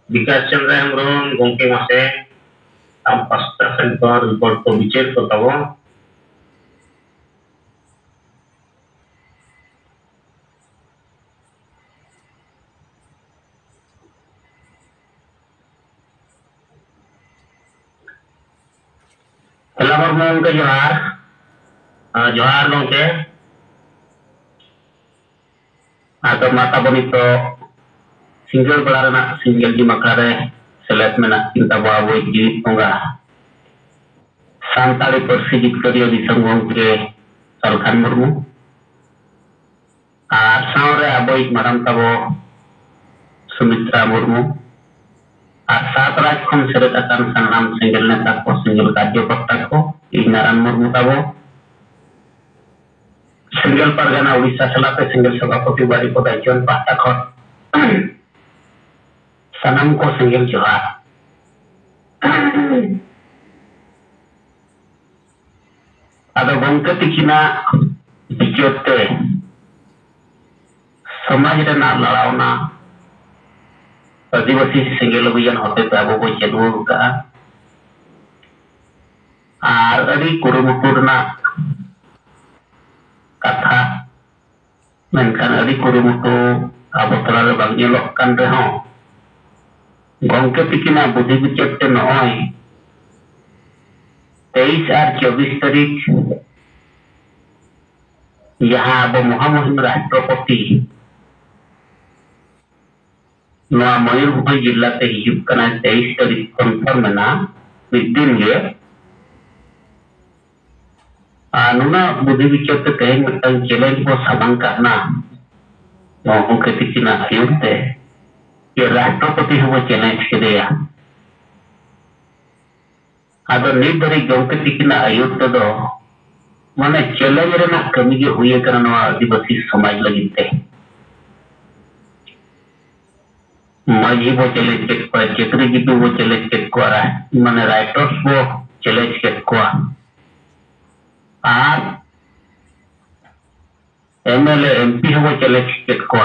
विकास चंद्र हेम्ब्रम गोंके मासे am pasta sentor report ko bicer ko tabo hello hormon ke johar dong ke atau mata bonito single belarana single di makare selet mena cinta bawa ji tonga santali persijit kerja di sanggong ke Salkan Murmu saure aboy maram tabo Sumitra Murmu saat raj kon seret akan sanam single neta ko single kadyo pakta ko Ignaran Murmu tabo single pargana Odisha selate single sabapati bari podajon pakta ko sanam ko single johar ada bangka tikina bijote समाज रना लड़ावना आदिवासी single अभियान होते पे अब वो चलू का आदि कुरुमुटुरना कथा मेनखान आदि कुरुमुटु अब तलारे बांग्य लोकन रहो गंके तिकिना बुद्धि विचट्टे नय 23 और 24 तारीख यहाँ अब महामहिम राष्ट्रपति नवा मयूरभंज जिला ते हिजुग कना 23 तारीख कन्फर्म ना मिदिन गे नुना बुद्धि विचार ते कहीं मिटन चैलेंज को सामना करना नोहु के तिकिना आयुते ये राष्ट्रपति हो चैलेंज के दिया आदो निर्धारी गौके तिकिना आयुते दो माने चैलेंज रेना कमी गे हुए करना आदिवासी समाज लगिते माझी वो चैलेंज के को चेत्री जी वो चैलेंज के को माने राइटर्स वो चैलेंज के को आर एमएलए एमपी वो चैलेंज के को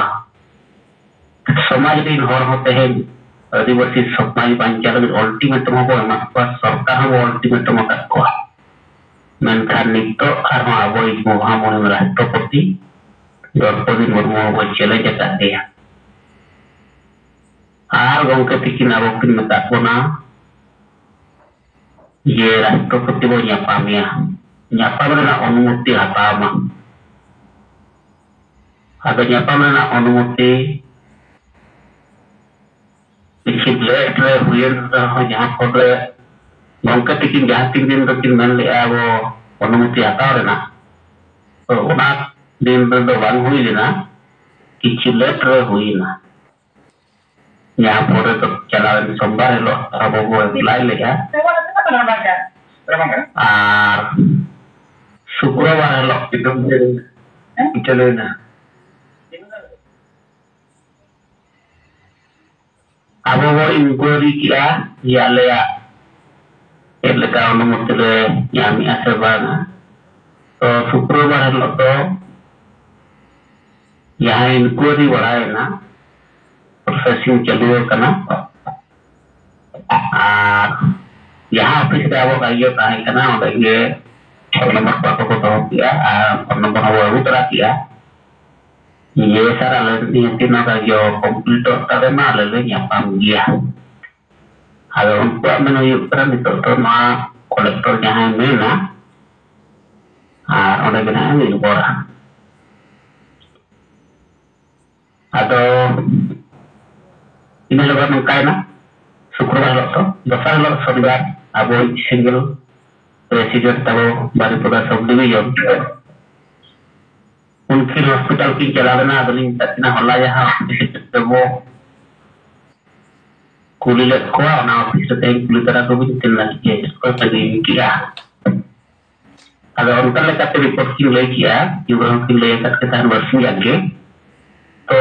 समाज दिन हर होते हैं आदिवासी समाज पंचायत अल्टीमेटम हो सरकार हो अल्टीमेटम को मेनखान नितो आर आबो महामहिम राष्ट्रपति द्रौपदी मुर्मू वो चैलेंज करते हैं आर गंके तिकिन अब किन मेताकोना ये राष्ट्रपति वो न्यापामिया न्यापाम रेना अनुमति हतामा आदो न्यापाम रेना अनुमति पिछले लेट रे हुए जहाँ पर गंके तिकिन जहाँ तीन दिन तो किन मन ले वो अनुमति हताव रेना तो उना दिन तो बांग हुई लेना पिछले लेट रे हुई ना यहाँ पर तो चला सोमवार लो अब वो अप्लाई लेगा शुक्रवार लो एकदम चले ना अब वो इंक्वायरी किया या ले अनुमति ले यामी ऐसे बाना तो शुक्रवार लो तो यहाँ इंक्वायरी बढ़ाए ना प्रोसेसिंग चालू करना यहाँ ऑफिस पे आवो आइए ताहे करना और ये फोन नंबर पापा को तो किया फोन नंबर वो उतरा किया ये सारा लेनी तीनों का जो कंप्लीट होता है ना ले यहाँ पाम गया अगर उनको मैंने ये उतरा नहीं तो ना कलेक्टर जहाँ में ना और उन्हें बिना नहीं बोला अतो ini lebar mengkai na शुक्रवार तो दोसर लोग शनिवार अब सिंगल रेसिडेंट तब बारीपुरा सब डिवीजन उनकी हॉस्पिटल की चला देना अगली तकना होला यहाँ वो कुली को ना ऑफिस से कुली तरह को भी चिन्ह किया इसको सही किया अगर उनका लेकर रिपोर्ट की ले किया युवाओं की ले करके तान वर्षी आगे तो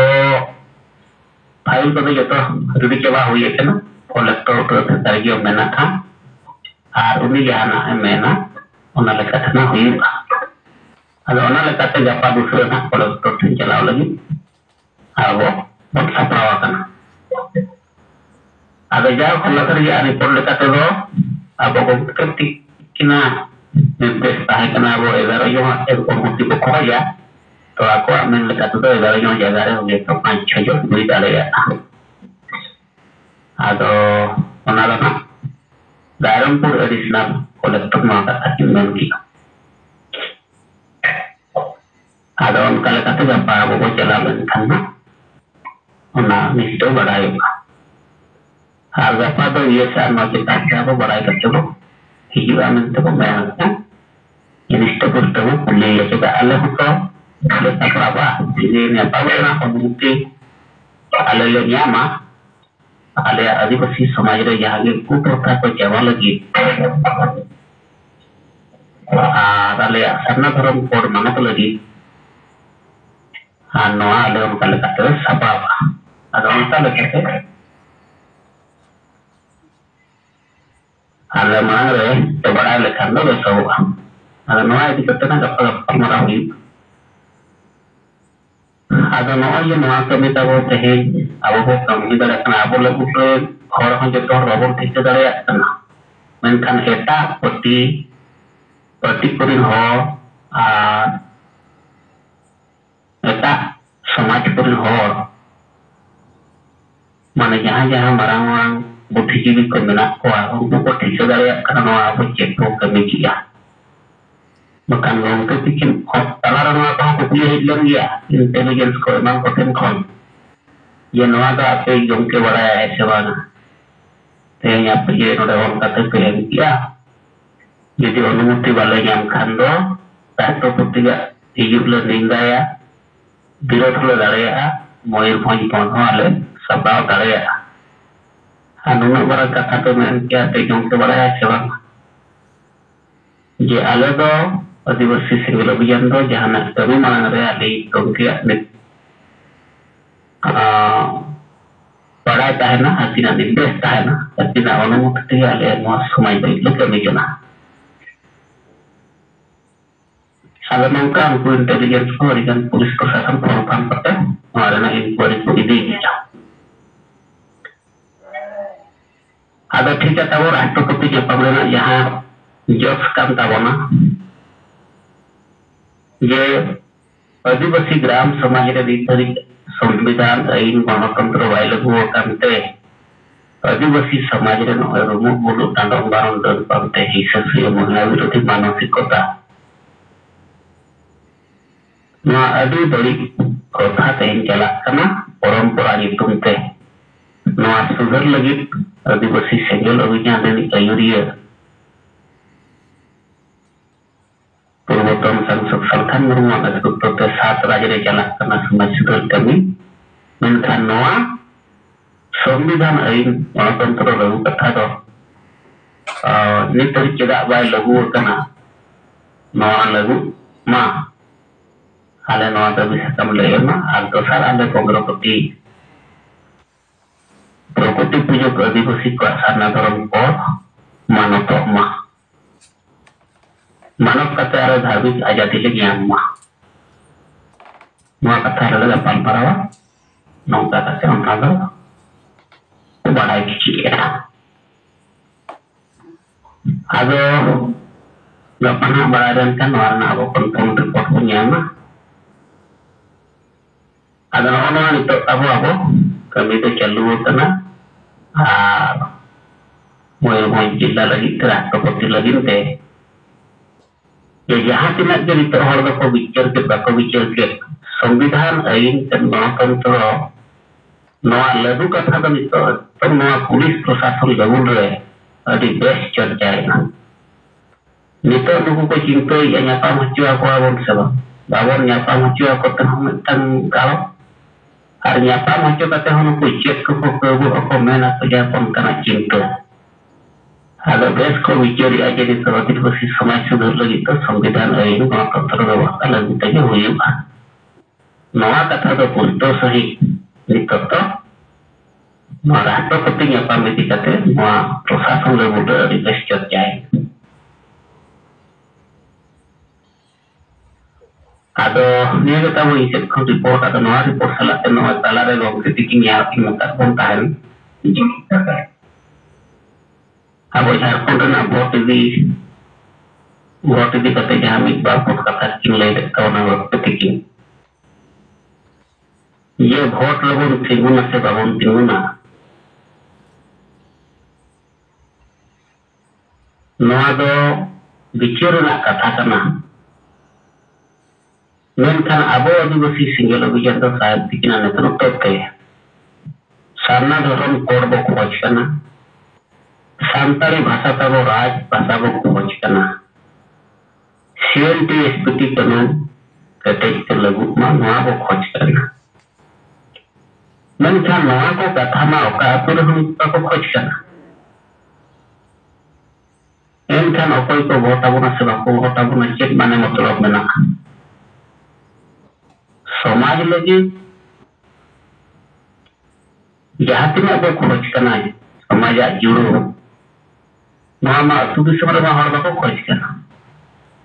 फाइल को जो तो रेडी चबा हुई है ना कलेक्टर तारीख मेना था और उन्हीं जाना है मेना उन्हें लेकर ना हुई अगर उन्हें लेकर गपा दूसरे ना कलेक्टर ठन चलाओ लगी और वो बहुत सपरावा करना Ada jauh kalau kerja ani pun dekat itu, apa kau ketik kena investasi kena abo edar yo komuti buku ya. To aku amin dekat itu edar yo jaga ada gitu panca yo beli ada ya. Ado mana dalam pur additional kolektor maka akin nanti. Ada kalau kata apa abo jalan karena ona misto badai. Harga pada ia saat masih tak apa badai kerja hijau amin tu pemainnya. Ini setelah bertemu kuliah juga Allah itu ada apa ini apa yang komuniti Allah yang nyama Allah adivasi समाज रे यहाँ के कुप्रथा को जमा लगी Allah sarna धर्म code मानक लगी नवा Allah उनका लगाते हैं सबा अगर उनका लगाते Allah मांग रहे तो बड़ा लेखन दो वैसा होगा ada noa di kota na kapag pamarawi ada noa yang noa kami tahu teh abu kami dari kana abu lagu tu orang yang jatuh robot itu dari kana menkan eta peti kurin ho eta samaj kurin ho mana jahan marang buddhijiwi ko menak ko untuk ko itu dari kana noa abu jatuh kami kia makan orang tu bikin talar orang apa kuliah lagi ya intelligence ko emang koten kon ye noa da ape jom ke bada aise bana tehnya ye node orang kata ke ya jadi अनुमति वाले yang kando tato ketiga hidup le ningga ya birot le darea moir phonji pon ale sabao darea anu na bara kata to men kya te jom ke bada aise bana je ale do आदिवासी civil अभियान दो जहां कमी मांग रहे अली उनके बड़ा है ना हसीना निर्देश है ना हसीना अनुमति अले समय बैठो कमी जना साधारण नौका उनको इंटेलिजेंस को और पुलिस प्रशासन को काम करते हैं हमारे ना इंक्वायरी को भी दिया अगर ठीक है तब राष्ट्रपति के पगड़ना यहाँ जॉब्स काम तावना ये आदिवासी ग्राम समाज रे विपरीत संविधान आईन गणतंत्र वायलगु कांते आदिवासी समाज रे रुमु बुलु तांडव बारन दन पाते हिंसा से महिला विरोधी मानसिकता ना आदि बड़ी कथा तेन चला कना परंपरा नितुमते ना सुधर लगी आदिवासी सेंगल अभियान रे आयुरिया पूर्वोत्तम संसद सरकार meruang eksekutif saat raja jalan karena समाज सुधार kami menkan noa संविधान आईन गणतंत्र lagu kata do ni tadi tidak baik lagu karena noa lagu ma ale noa tu bisa kamu lihat ma atau saat anda kongropati prokuti punya keadilan kuasa dalam kor manotok ma मानव कथा धार्मिक आजादी लगी अम्मा नवा कथा लगा परंपरा नौका कथा अंतागर बड़ा किया आदो गपना बड़ा run kan warna apa pun report punya mah ada orang itu apa kami itu jalur karena mau jilla lagi terang seperti lagi teh ya jahat tidak jadi terhormat ko bicar ke संविधान आईन गणतंत्र नवा लघु कथा तो नवा police प्रशासन लगुन रे अभी बेस्ट चर्चा है नितो नुकु को चिंता या nyapa macu aku abon seba babon nyapa macu aku tang kalau ar nyapa macu kata hono ku cek ko aku mena ko japon kana cinta ada bes ko bicara aja di seperti posisi समाज सुधार lagi तो संविधान आईन गणतंत्र व्यवस्था लगी तक हुई नवा कथा तो पुरतो सही निकट राष्ट्रपति nyapa meti kate नवा प्रशासन लेवल रे बेस्ट चर्चा है ada ni kita mau isi report atau nova report salah nova salah dari waktu tiking ya kita kontahin abo Jharkhand rena vote di kate jahan mid bar pot kata kin lay de tawna waktu tikin ye vote labon tinguna se babon tinguna noa do bicara nak kata kana menkan abo adivasi singgel abijan do saat tikinan itu tote sarna doron korbo kuwaj kana santari bahasa tabo raj bahasa bo kuwaj kana CNT SPT kana kate itu lagu ma noa bo kuwaj kana menkan noa ko kata ma oka atur hum ko kuwaj kana enkan okoy ko vote abona se bako vote abona chet mane matlab menaka समाज लगी जहाँ तीन अब खोज करना है समाज जुड़ो नवा मा अतु दिसम रे मा हर बाको खोज करना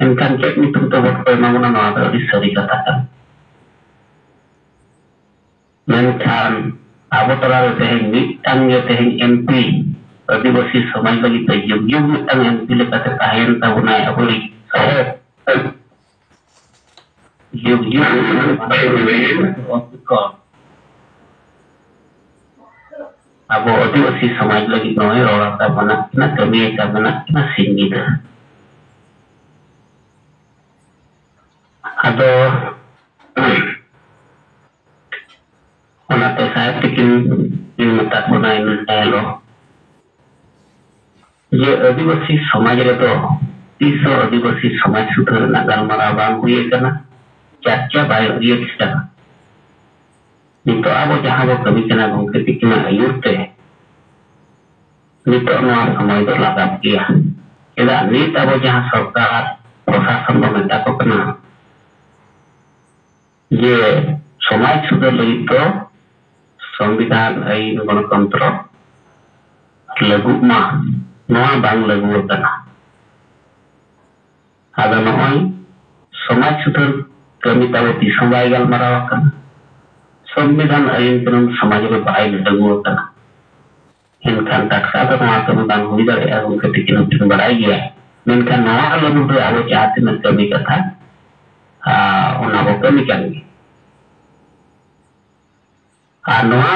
इनकान चेक नितुम तो वोट पे मांगना नवा तो अड़ी सरी कथा कर मेनखान अब तला रहते हैं मिटंग रहते हैं MP आदिवासी समाज लगी तो युग युग मिटंग MP लेकर ताहेन ता बनाए अबड़ी सह युग abo adivasi samaj lagi noy orang ta mana kina kami ka mana kina singi da ado ona te saya tikin mata kona ini dialo ye adivasi samaj re to tiso adivasi samaj sudhar nagal mara bang huye kana क्या bye ये किसका नितो abo jahan bo kami kena gongke tikina ayurte nito no samay do lagap kia eda nit abo jahan sarkar prosasan bo menta ko kena ye samaj sudhar lagi to संविधान ain गणतंत्र lagu ma noa bang lagu kana ada noy samaj sudhar kami tahu di sampai gal marawakan संविधान ain penun samaj re baai lagu kana इनkan taksa तो वहाँ कमी बंद हुई दरे अगुन के टिकन उठन बढ़ाई गया इनका नवा लगुन तो आवो चाहते न कमी कथा उन आवो कमी करेंगे नवा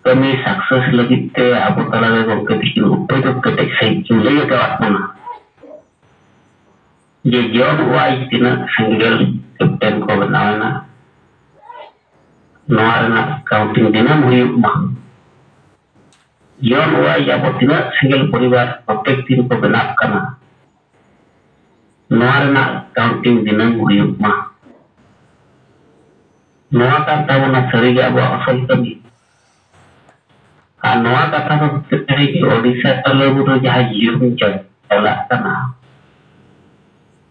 कमी सक्सेस लगी ते आवो तला रे गो के टिकन उठे तो कटे सही चुले के वाटना ये जॉन वाइज दिन सिंगल कैप्टन को बनाना नवा रना काउंटिंग दिन हुई मा Yon wa ya botina single परिवार प्रत्येक दिन को बनाप करना नोआरना काउंटिंग दिनम हुयुक मा नोआ कथा वना सरीगा बो असल कमी आ नोआ कथा को कहे कि ओडिशा तलेबु तो जहां जीवन चला करना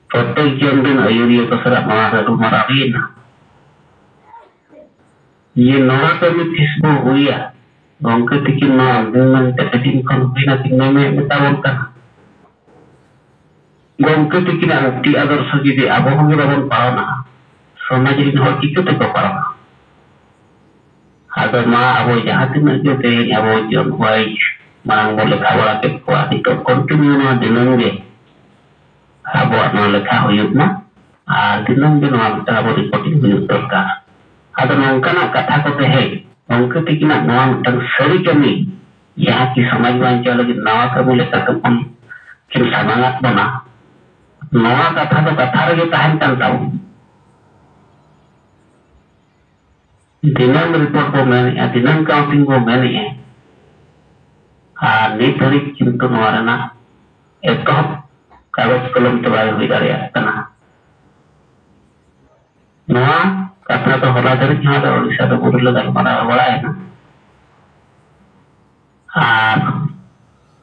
प्रत्येक जन दिन अयुरिया को सरा मारा रुमरावीना ये नोआ कमी किसको हुआ gongke tikin na dengan tetetin kon pina tiname metawon kan gongke tikin akti ador sagide abo honge babon paona samaj rin hor kitu te ko parana ador ma abo jahatin ajo te abo jon wai mang boleh kawala ke ko ati to continue na dinange abo na lekha huyuk na dinang din wa ta abo reporting huyuk torka ador nongkana katha ko te he उनके तिकिना नवा तंग सरी कमी यहाँ की समाज वांचा लगी नवा कबू लेकर कम किन समांगत बना नवा कथा तो कथा रगे ताहन तंताऊ दिनम रिपोर्ट को मैंने या दिनम काउंटिंग को मैंने है नीत हरी किंतु नवा रना एक कागज कलम तबाय हुई दारिया तना नवा कथा तो होला धरी जहाँ तो ओडिशा तो पूरे लगा मरा बड़ा है ना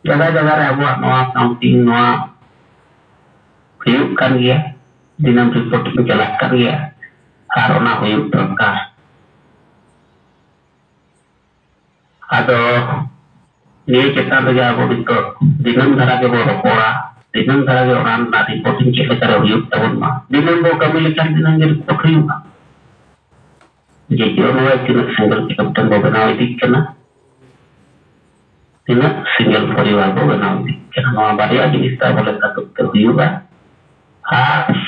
जगह जगह रे अबो नवा काउंटिंग नवा हुयुक kan गया दिनम रिपोर्ट में चला कर गया और ओना हुयुक दरकार आदो ये चेता लगे अबो बितो दिनम धरा के बो रोकोड़ा दिनम धरा के ओना ना रिपोर्टिंग चले करे हुयुक तबन मा दिनम बो कमी लेकर दिनम के report हुयुक jadi orang lain tidak single captain bawa naik di kena tina single परिवार को बनाओ karena नवा बारिया जिनिस ता बोले takut terhuyuga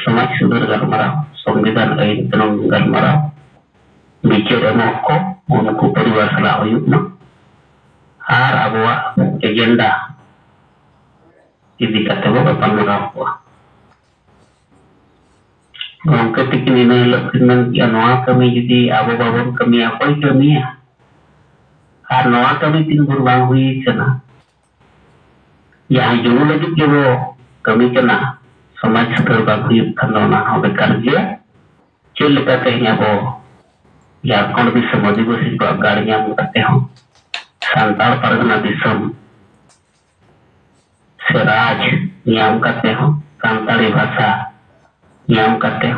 समाज सुधर galmarao संविधान lain tenong galmarao bicara moko unuku परिवार salah huyuk na abuwa agenda idi kata boga panmarao Gongke tikin ini lekinan noa kami jadi abu babon kami apa kami ya noa kami timbul bangui cina ya juru lagi jero kami cina समाज terbagi kanona hobe kerja cil katanya bo ya kalau bisa mau dibusi ko agarnya muteh santal pargana disam seraj yang kateh santali bahasa yang kateh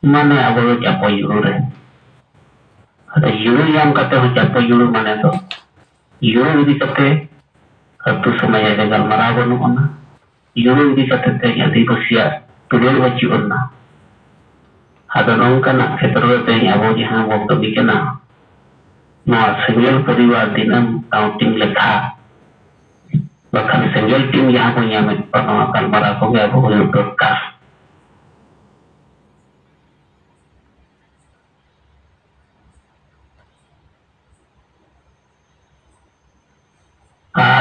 mana abo japo yuru re ada yuru yang kateh japo yuru mana to yuru di kateh satu semaya dengan maragon ona yuru di kateh yang di usia tulur waji ona ada nongkan nak keterus teh abo jahan waktu bikena no single परिवार dinam counting lekha bahkan single tim yang punya pernah akan maragon ya abo berkas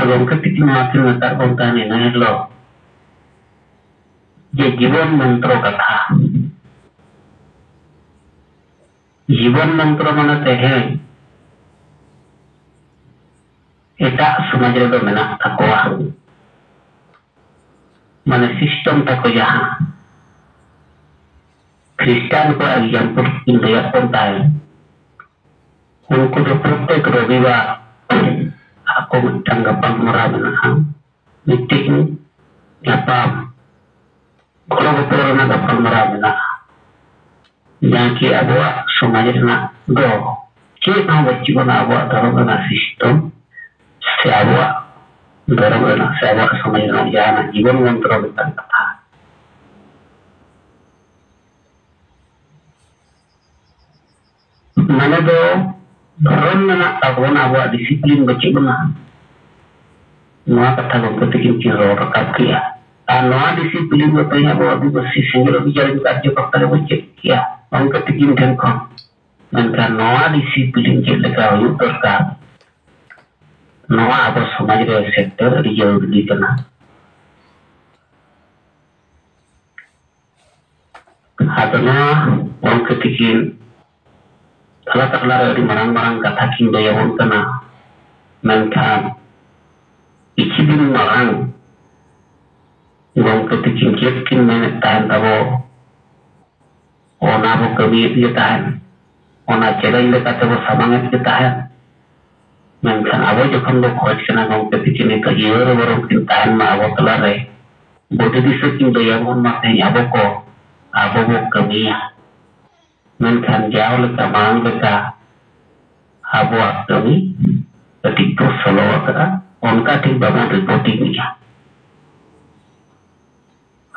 gongke tikin makin ngetar kontani na lo je जीवन मंत्र कथा जीवन मंत्र mana teh eta समाज रे mena takoa mana sistem tako jaha Kristen ko example India kontai unko do protek ravivar aku tanggapan merabenahan meeting apa kalau betul na dapat merabena yang ki abuah sumajna do ki na wajib na abuah darona sistem si abuah darona si abuah sumajna jana jiwan mantra betan kata mana do Doron na tabon abuah disiplin baca benar. Noa kata gompetik kiro rekap kia. Noa disiplin bapanya abuah di besi singgul bicara juga aja fakta baca kia. Orang ketikin dan kon. Maka noa disiplin jeleka yuk berkat. Noa abuah samaj dari sektor di jauh di tengah. Hatana orang ketikin Kalau terlalu di marang-marang kata kinda yang kena menkan ikibin marang ngong ketikin kiekin menet tahan tabo ona bo kami dia tahan ona cedai le kata bo samangat dia tahan menkan abo jokon bo khoj kena ngong ketikin itu year borong tahan ma abo telare bodo disekin yang mateng abo ko abo bo kami menkan jauh leka mang leka abuah kami ketika solo kera onka di bangun reporting ya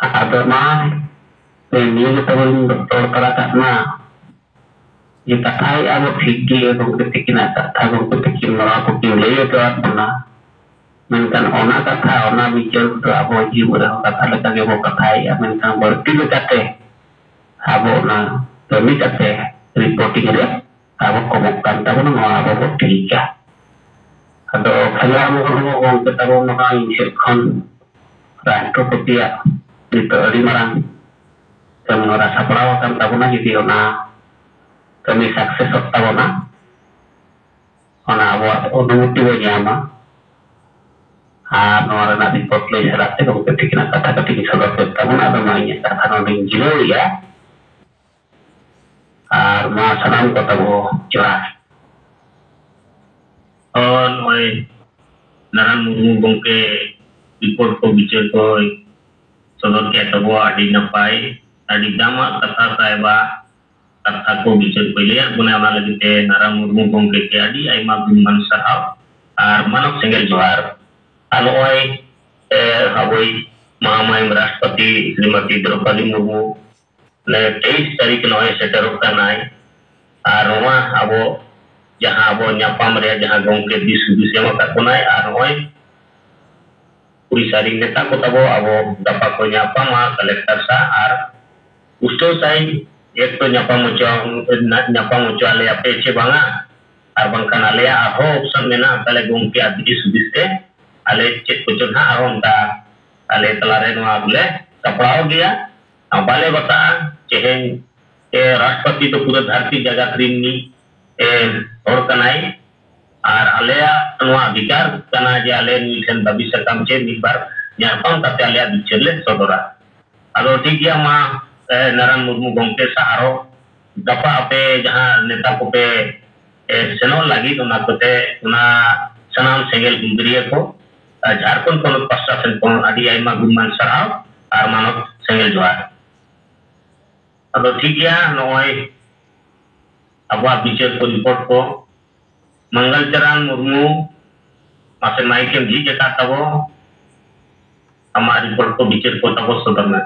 ada mah ini kita belum doktor terakat na kita kai abu fikir kong ketikin atas kong ketikin melaku kimlei kewat mana menkan ona kata ona bicara tu abu jiwa kata leka kebo katai menkan berarti lekate abu na kami kata reporting dia, aku komukan tahu nama apa tiga. Atau kalau orang ketahu nama insekon, rantu petia itu di marang. Kami merasa perawatan tahu na jadi ona kami sukses tahu na. Ona buat onu tiba nyama. Orang nanti potlet serat itu ketika kata ketika solat tahu na ada mainnya kata orang jilo ya. Ma salam kota bo jelas. Noi naran murmu bongke report ko bicara ko sodor ke tabo adi napai adi dama kata taiba kata ko bicara ko liar guna wala gite naran murmu bongke ke adi ai ma biman sarau manok singgel juar alo oi hawai mahamai raष्ट्रपति Shrimati Draupadi Murmu 23 तारीख नौ shutter नाई और वहाँ अब जहाँ अब नापाम रे जहाँ गोंके this हुदिस M अकाद बोनाय आर नय उड़ीसा रिन नेता को तबो अब गपा को नापामा कलेक्टर सा आर उस्तो साई एक तो नापाम होचो आले आपे चे बांगा आर बांखान आले आहो ऑप्शन मेना ताले गोंके दिस हुदिस ते आले चेक को चोना आरोंता आले तलारे नोआ बोले कपड़ाओ गया बाले बता चेहें राष्ट्रपति तो पूरे धरती जगत रिनी और कनाई और आलेया नोआ अधिकार कना जे आले निठन दाबी सकम चे निबार न्यापाम ताते आलेया बिचरले सदरा आदो ठीक गया मा नारायण मुर्मू गोंके सा आरो गपा आपे जहां नेता को पे सेनो लगी तो ना कोते ना सनाम सेंगेल गुंदरिया को झारखंड को प्रशासन को आदि आइमा गुमान सराव और मानव सेंगेल जोहार अदो ठीक गया नोय अबा बिचार को रिपोर्ट को मंगल चरण मुर्मू मासे माइके जी जका तबो हमारी रिपोर्ट को बिचार को तबो सदर में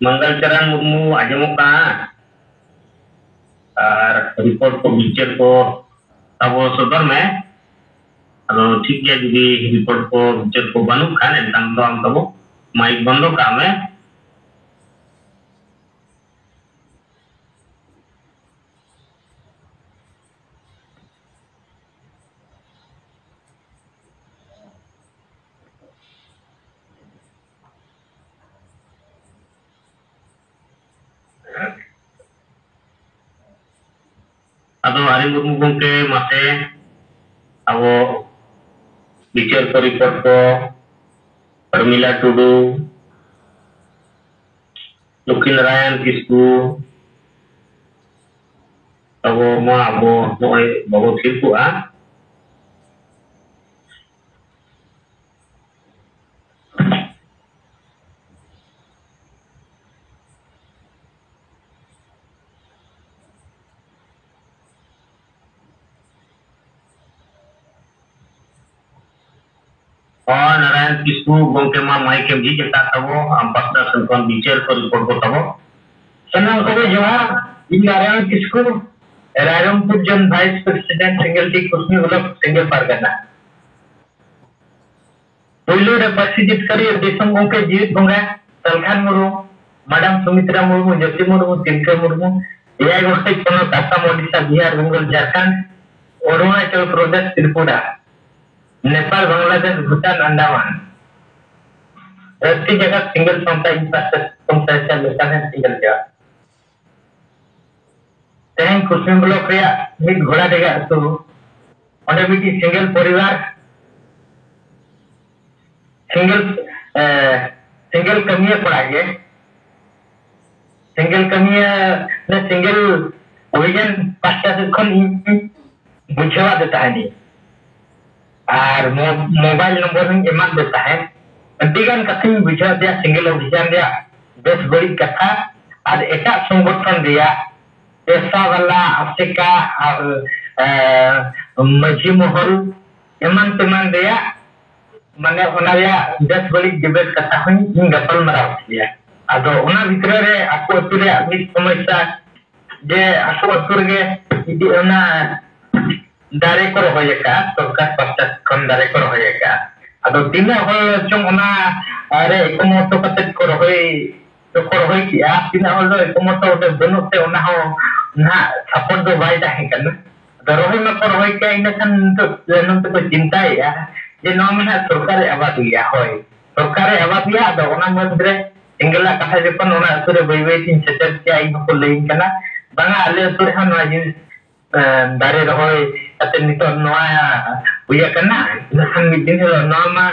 मंगल चरण मुर्मू आजमो का और रिपोर्ट को बिचार को तबो सदर में अदो ठीक है जुदी रिपोर्ट को बिचार को बनू खान एनकान दो हम तबो माइक बंदो का में अदो हरि मुर्मू गोंके मासे अब बिचार को रिपोर्ट को परमिला टुडू लक्ष्मी नारायण किस्कू अब मा अब नय बाबू थिरकुआ और नारायण किस्कू गोंके मा माइके जी जता तबो हम पस्ता संकन बिचार को रिपोर्ट को तबो सनाम को जोहार इन नारायण किस्कू रायरंगपुर जन वाइस प्रेसिडेंट सिंगल टी कुसमी ब्लॉक सिंगल पारगना पहिलो रे प्रेसिडेंट करी देशम गोंके जीवित बंगा सलखान मुर्मू मैडम सुमित्रा मुर्मू ज्योति मुर्मू तिलका मुर्मू एआई गोष्ठी कोनो आसाम ओडिशा बिहार बंगाल झारखंड अरुणाचल प्रदेश त्रिपुरा नेपाल बांग्लादेश भूटान अंडमान रस्ती जगह सिंगल पंचायत लोकल है सिंगल जगह तेहन कुसमी ब्लॉक रे मिड घोड़ा देगा तो ओंडे बिटी सिंगल परिवार सिंगल कमिया पड़ा के सिंगल कमिया ने सिंगल ओरिजिन पास्ता से खन बुझवा देता है नहीं और मोबाइल नंबर में एमान देता है अतिगन कथि बुझा दिया सिंगल अभियान दिया बेस बड़ी कथा और एटा संगठन दिया पैसा वाला अफ्रीका और मझी महल एमान तेमान दिया माने ओना या बेस बड़ी डिबेट कथा हुई इन गपल मराव दिया आदो ओना भितर रे आको अतुरे मित समस्या जे आको अतुरे इदी ओना दारे को रहोयका सरकार पश्चात खन दारे को रहोयका अदो तिना हो चों ओना अरे एकमोतो कते को रहोय तो को रहोय किया तिना हो एकमोतो ओते बनुते ओना हो ना सपोर्ट दो बाय दाहे कन तो रहोय में को रहोय के इन खन तो नम तो चिंता या जे नोमिना सरकार आबाद दिया होय सरकार आबाद दिया अदो ओना मद्रे सिंगला कथा जपन ओना असुरे बई तीन सेटर के आई को लेइन कना बांगा आले असुरे हन वाजिन दारे रहोय अते नितो नोया उया कना नहन मिदिन हेलो नोमा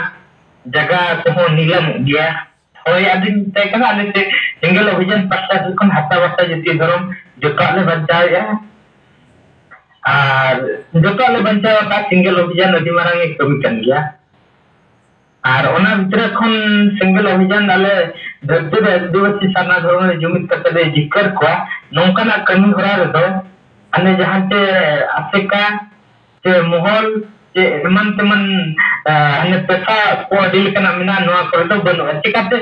जगह को नीलम गया होय अदिन ते कना ले सिंगल अभियान पत्ता दुखन हत्ता वत्ता जति धरम जो काले बचाया और जो काले बचाया का सिंगल अभियान अदि मारंग एक कमी कन गया और ओना भितर खन सिंगल अभियान आले धरती रे आदिवासी साना धर्म जुमित कते जिक्र को नोंकना कमी होरा रे दो अने जहां ते अफ्रीका चे मोहल चे एमन तेमन हने पेशा को अडी लेकना मेना नोआ को तो बनु चिकाते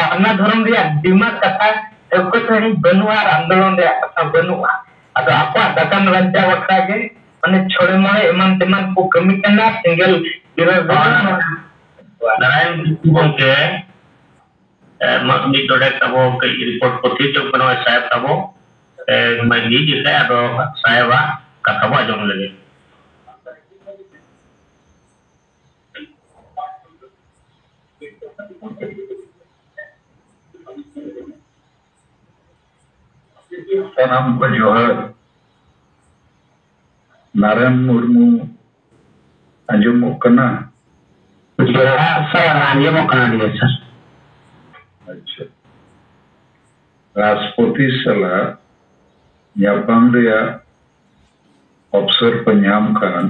अन्ना धर्म रिया दिमाग कथा एको सही बनुआ आंदोलन रे कथा बनुआ अदो आपा दकन रंजा वखरा के माने छोड़े मोड़े एमन तेमन को कमी करना सिंगल विरोध नारायण गंके मि तोडे तबो के रिपोर्ट को थी तो बनो साहेब तबो मैं दी दिसे अदो साहेबा कथा बा जम लगे सानाम को जोहर नारायण मुर्मू अंजुम कना सर अंजुम कना दिए सर अच्छा राष्ट्रपति सला ᱧᱟᱯᱟᱢ ᱨᱮᱭᱟᱜ ᱚᱯᱥᱚᱨ ᱠᱚ ᱧᱟᱢ ᱠᱷᱟᱱ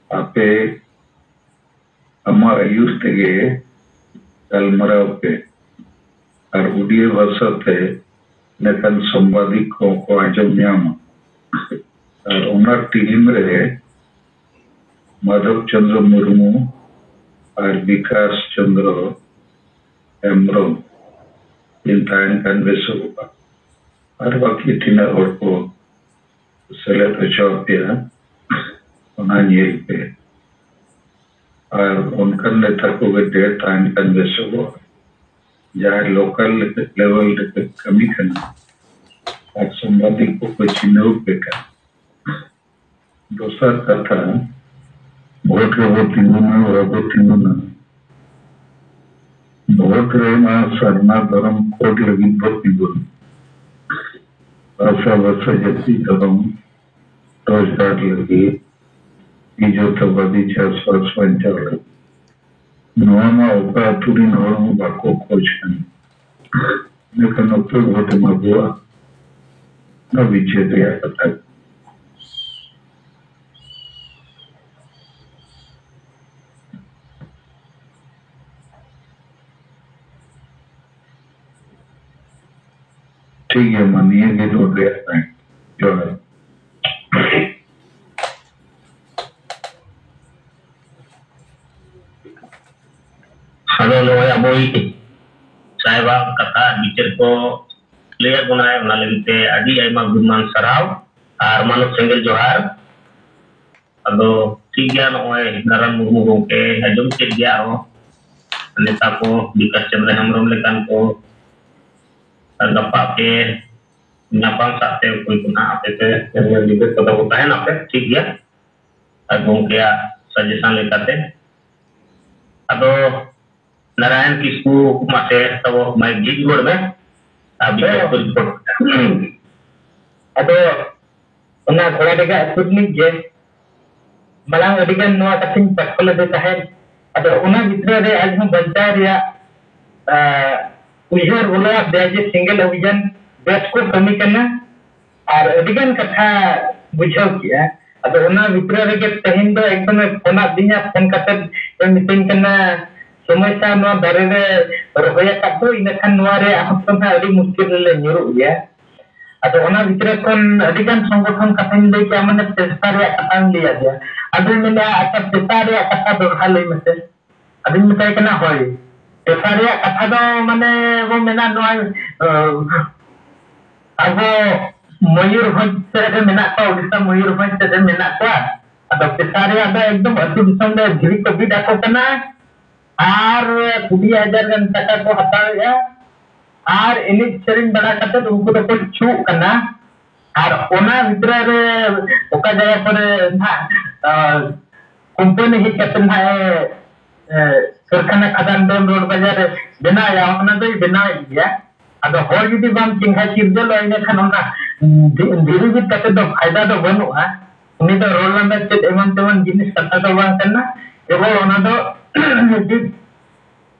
ᱟᱯᱮ ᱟᱢᱟᱜ ᱟᱹᱭᱩᱨ ᱛᱮᱜᱮ ᱜᱟᱞᱢᱟᱨᱟᱣ ᱯᱮ ᱟᱨ ᱩᱰᱤᱭᱟᱹ ᱵᱷᱟᱥᱟᱛᱮ ᱱᱮᱛᱟᱨ ᱥᱟᱢᱵᱟᱫᱤᱠ ᱠᱚ ᱟᱸᱡᱚᱢ ᱧᱟᱢᱟ ᱟᱨ ᱚᱱᱟ ᱴᱤᱢ ᱨᱮ ᱢᱟᱫᱷᱚᱵ ᱪᱚᱱᱫᱨᱚ ᱢᱩᱨᱢᱩ ᱟᱨ ᱵᱤᱠᱟᱥ ᱪᱚᱱᱫᱨᱚ हेम्ब्रम इंसान kan besok ar baki tina orko selet Ethiopia ona nyel pe ar unkan netar ko gede tan kan besok jahar local level de kami kana ar sambandhi ko chino pe ka dosar katha बहुत रो बहुत रेमा सरना धर्म coat लगी प्रतिबंध ऐसा वैसा जैसी धर्म रोजगार लगी जो तबादी चार पंचाल नौमा उका तुरी नौमा बाको खोजन लेकिन उत्तर घोटे मगुआ न विच्छेद या कथा ठीक है मानिए कि तो है जो है हलो लो या बोई साहिबा कथा बिचार को क्लियर बनाए ना लगते अड़ी आयमा गुमान सराव आर मानव सेंगल जोहार अदो ठीक गया नोए नारायण मुर्मू गोके आजम के गया हो नेता को विकास चंद्र हेम्ब्रम लेकान को गप्पा पे नापाम साथे कोई गुना आपे से डिबेट को होता है ना पे ठीक गया अगों क्या सजेशन लेते अदो नारायण किसको मासे तब मैं जीत गोड़ में अभी को रिपोर्ट अदो उना थोड़ा देगा सुननी जे मलांग अडिगन नोआ कथिन पटकल देता है अदो उना भितर रे आज हम बंदा रिया उजर बोला बेजे सिंगल अभियान बेस को कमी करना और अडिगन कथा बुझाव किया अब उना भितर रे के तहिन दो एकदम फोना दिया फोन कते मीटिंग करना समस्या नो बारे रे रोया काटो इनखान नोआ रे आपन अडी मुश्किल ले न्यूरु गया अब उना भितर कोन अडिगन संगठन कथिन दे के माने पेशा रे कथा लिया गया अब मेना अच्छा पेशा रे कथा दोहा ले मसे अदिन मिताय कना होय पेशारिया कथा दो माने वो मेना नोय अब मयूरभंज से मेना को उड़ीसा मयूरभंज से मेना को अब पेशारिया दा एकदम अति दिसम दे धिरी को भी डाको कना आर 20,000 गन टका को हटाया आर इनि सेरिंग बड़ा कते उनको तो कुछ छु कना आर ओना भितर रे ओका जगह पर ना कंपनी ही कते ना कारखाना खदान डोन रोड बाजार बनाया ओना दो बना गया अब हर जुदी बाम चिंहा चिरदल इने खान ओना धीरे भी कते दो फायदा दो बनुआ उनी दो रोल नंबर चेत एमन तेमन जिनिस कथा दो बांग करना केवल ओना दो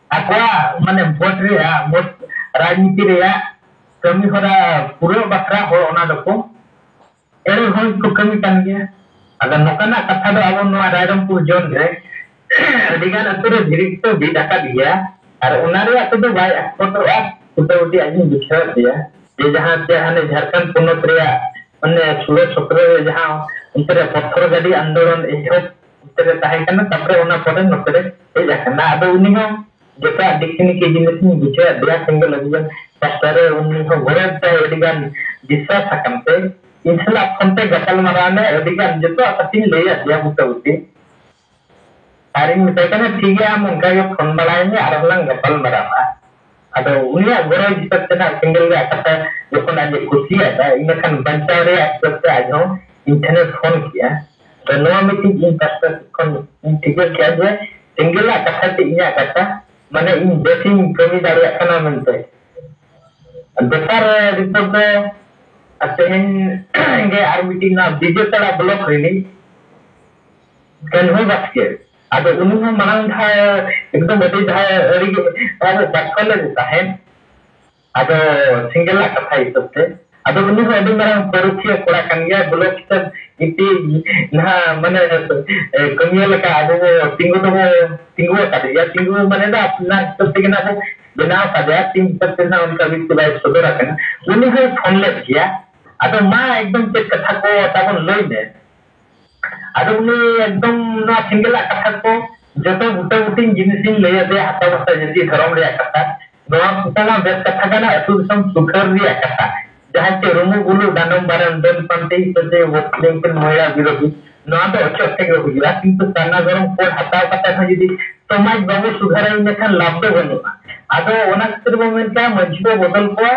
akwa mane vote rea vote rajniti rea kami hora pura bakra ho ona doko ero hoi ko kami kan gaya agar nokana katha do abo noa Raidampur zone re digan atur dhirik to bidaka dia ar ona re atu do bai akpoto uta uti ajin bichar dia je jahan te hane Jharkhand ponot rea mane 16 17 jahan उनके पत्थर गाड़ी आंदोलन एहब उनके ताहे कना तपरे ओना परे नोतरे ए जाकना आदो उनी हो जेका दिखनी के जिनिस नि बुझे दिया सिंगल अभियान पास्टरे उनी हो घरे ते एडिगान दिशा सकमते इंसला फंते गटल मराने एडिगान जतो अतिन लेया दिया बुतउती hari misalnya kan tiga mungkin yang phone balainya arahlang gapal marama ada unia goro jika kena single ya kata jokon aja kursi ada ini kan bancare akses aja internet phone kia dan no meeting internet kon tiga kia aja single lah kata tiga kata mana in betting kami dari kana mente besar report aten ge RBT na digital block ini kan ho basket ada unuh manang tha एकदम बड़ी tha री ada dakal देता है ada single la katha इससे ada unuh adi marang परुखिया कोड़ा kan gaya blok सब इति ना माने कमिया लका ada tinggu tadi ya tinggu माने दा अपना सब के ना बनाव kada tim सब के ना उनका वित्त बाय सदरा kan unuh phone ले किया ada ma एकदम ते कथा को ताबन लई ने ada उनी एकदम ना सिंगल कथा को जतो गुटा गुटिन जिनिसिन लय दे हाता बस्ता जदी धरम रे कथा नोआ पुताना बेस कथा गाना अतु सम सुखर रे कथा जहां चे रुमु गुलु दानम बारन दन पंते सजे वोटलिंग के मोया विरोधी नोआ तो अच्छे से हुआ किंतु साना गरम को हाता कथा था जदी समाज बाबू सुधाराई ने खान लाभ दे बनुआ आदो ओना खतिर मोमेंट का मंजबो बदल को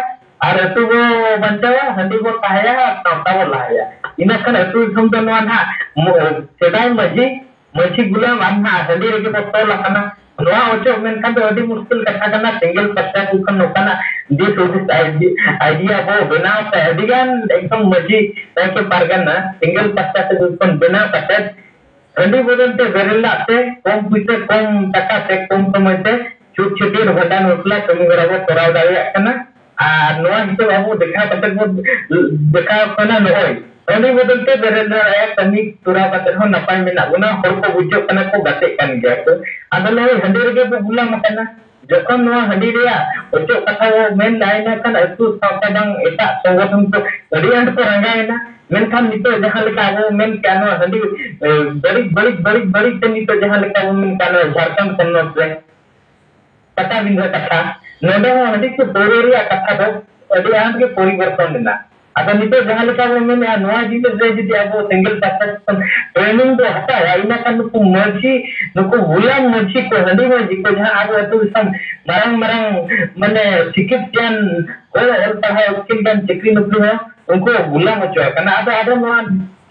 और अतु वो बंचावा हंडी को ताया ताता वो लाया इना kan अतु सम तो नोआ ना सेदाई मजी गुलाम अन्ना हंडी रे के पत्तो लखना नोआ ओचो मेन kan अडी मुश्किल कथा करना सिंगल पत्ता कुकन नोकना दिस दिस आइडिया वो बनाव का अडिगान एकदम मजी के पारगना सिंगल पत्ता से कुकन बनाव कटे हंडी बदलते वेरेला से कम पीछे कम टका से कम समय से छुट छुटी घटान उठला कमी बराबर कराव दावे कना आ नोआ हिते बाबू देखा कते देखा कना नोय हंडी बदलते वेरेला एक कमी तुरा कते हो नपाय मेना उना हर को बुझो कना को गाते kan गया तो अदले हंडी रे के बुला मकना जखन नोआ हंडी रे ओचो कथा वो मेन लाइन kan अतु सावता दंग एटा संगठन तो अडी अंत को रंगायना मेनखान नितो जहां लेका वो मेन कानो हंडी बड़ी ते नितो जहां लेका वो मेन कानो झारखंड कन्नो से कथा बिंदु कथा नोडे हंडी को बोरेरिया कथा दो अडी आंत के परिवर्तन देना ada नितो जहां लेका वो मेन नोआ जिले रे जदी अब सिंगल सक्सेस ट्रेनिंग तो हटा इना kan नुकु मर्जी नुकु गुलाम मर्जी को हंडी मर्जी को जहां अब अतु सम marang माने सिकित ज्ञान और पढ़ाई स्किल ज्ञान चक्री नौकरी हो उनको गुलाम होचो करना ada नोआ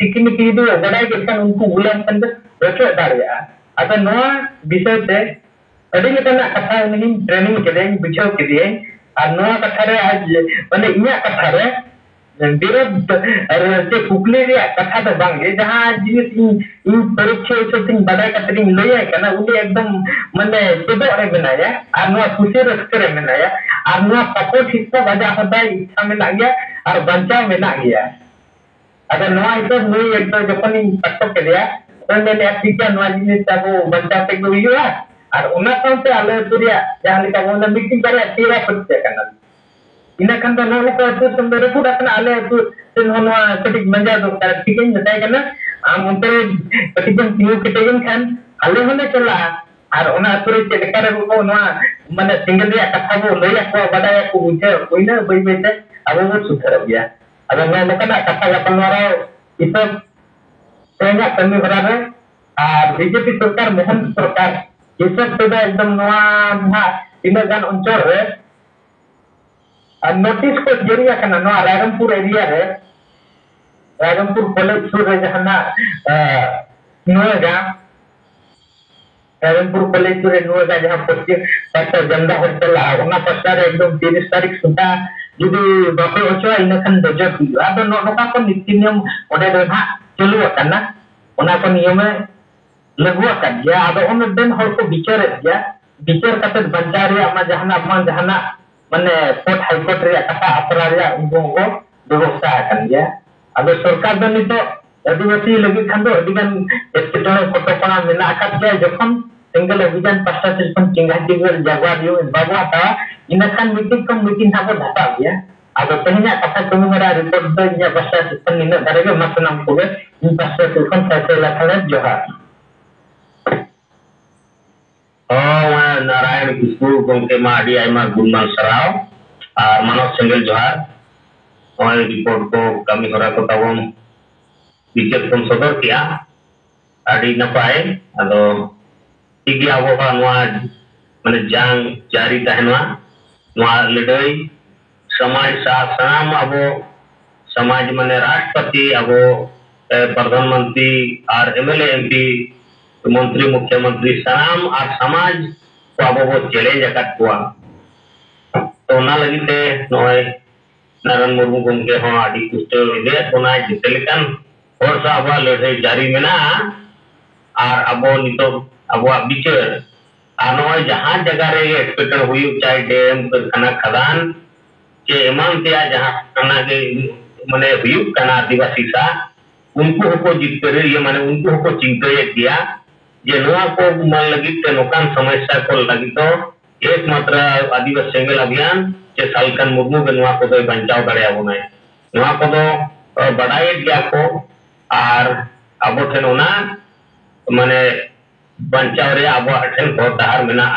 टिकनिकी दो बड़ाई के kan उनको गुलाम कंद रचो दाड़िया ada नोआ विषय से अडी लेकना कथा उनी ट्रेनिंग के लिए बुझाव के लिए और नोआ कथा रे आज माने इया कथा रे विरोध से कुकली रे कथा तो बांगे जहां जिनिस इन परीक्षा से बड़ा कतरिंग लय कना उनी एकदम माने सेदो रे बनाया और नोआ खुशी रस्ते रे बनाया और नोआ सपोर्ट हिस्सा बजा होता इच्छा में ना गया और बंचा में ना गया अगर नोआ इतो नई एकदम जखन इन पक्को के दिया तो मैंने ठीक नोआ जिनिस ताबो बंचा पे को हुआ और उना साथे आले तुरिया जहां लेका वो मीटिंग करे तीरा पड़ते कना ina kan तो नोले को तो सुंदर पूरा कना आले तो दिन होना कटिक मंजा दो कर ठीक है बताया कना आम उनते कटिक जन तीउ कटिक खान आले होने चला और ओना तुरे से लेकर को नोआ माने सिंगल रे कथा वो लया को बडाया को बुझे कोइना बई बेते अब वो सुधर गया अब मैं लेकना कथा गपन वाला इस तेंगा कमी बराबर और बीजेपी सरकार मोहन सरकार ये सब तो एकदम नोआ ना इन गान अंचल रे नोटिस को जरिया करना नो रायरंगपुर एरिया रे रायरंगपुर कॉलेज सुर रे जहां नोएगा रायरंगपुर कॉलेज सुर रे नोएगा जहां पच्चीस डॉक्टर जंदा होटल ओना पस्तार एकदम 30 तारीख सुधा जुदी बापे ओचो इनखान दजो हुआ आदो नोका को नीति नियम ओडे दो ना चलू करना ओना को नियम लागू कर दिया आदो ओन दिन हर को विचार दिया विचार कते बंचा रे अमा जहाना मान जहाना माने कोर्ट हाई कोर्ट रे कथा अपरा रे उनको व्यवस्था कर दिया अब सरकार दो नितो आदिवासी लगी खान दो अदिगान एटकेटोने कटकणा मेना आकात गया जखन सिंगल अभियान पास्ता सिस्टम चिंगाटी गल जागवा दियो बाबा ता इना खान मीटिंग हाबो धाता गया Ado tehnya kata kami mera report do nya bahasa sistem ini darage masanam ko in bahasa tukon saya lakala johar. Oh, Narayan Kispu gongke madi aima gunman sarau manok senggel johar. Oh, report ko kami hora ko tawon bicara kon sodor kia adi napai ado igi abo nua mane jang jari tahenwa nua ledai समाज शासन अब समाज मने राष्ट्रपति अब प्रधानमंत्री और MLA MP मंत्री मुख्यमंत्री सनाम और समाज को अब वो चैलेंज अकट हुआ तो ना लगी थे नोए नारायण मुर्मू गंगे हो आदि कुछ विधे तो ना जितलेकन और सा अब लड़ाई जारी में ना और अब नितो अब बिचर आनोए जहां जगह रे एक्सपेक्टेड हुई चाहे डैम खाना खदान के एमान ते जहां खाना के माने हुई खाना आदिवासी सा उनको को जिक्र ये माने उनको को चिंता किया जे नवा को मन लगी ते नोकान समस्या को लगी तो एकमात्र आदिवासी सेंगल अभियान जे सालकन मुर्मू के नवा को बचाव दड़े आबो नै नवा को बढ़ाए गया को और अब ठेन ओना माने बचाव रे अब ठेन बहुत डहार मेना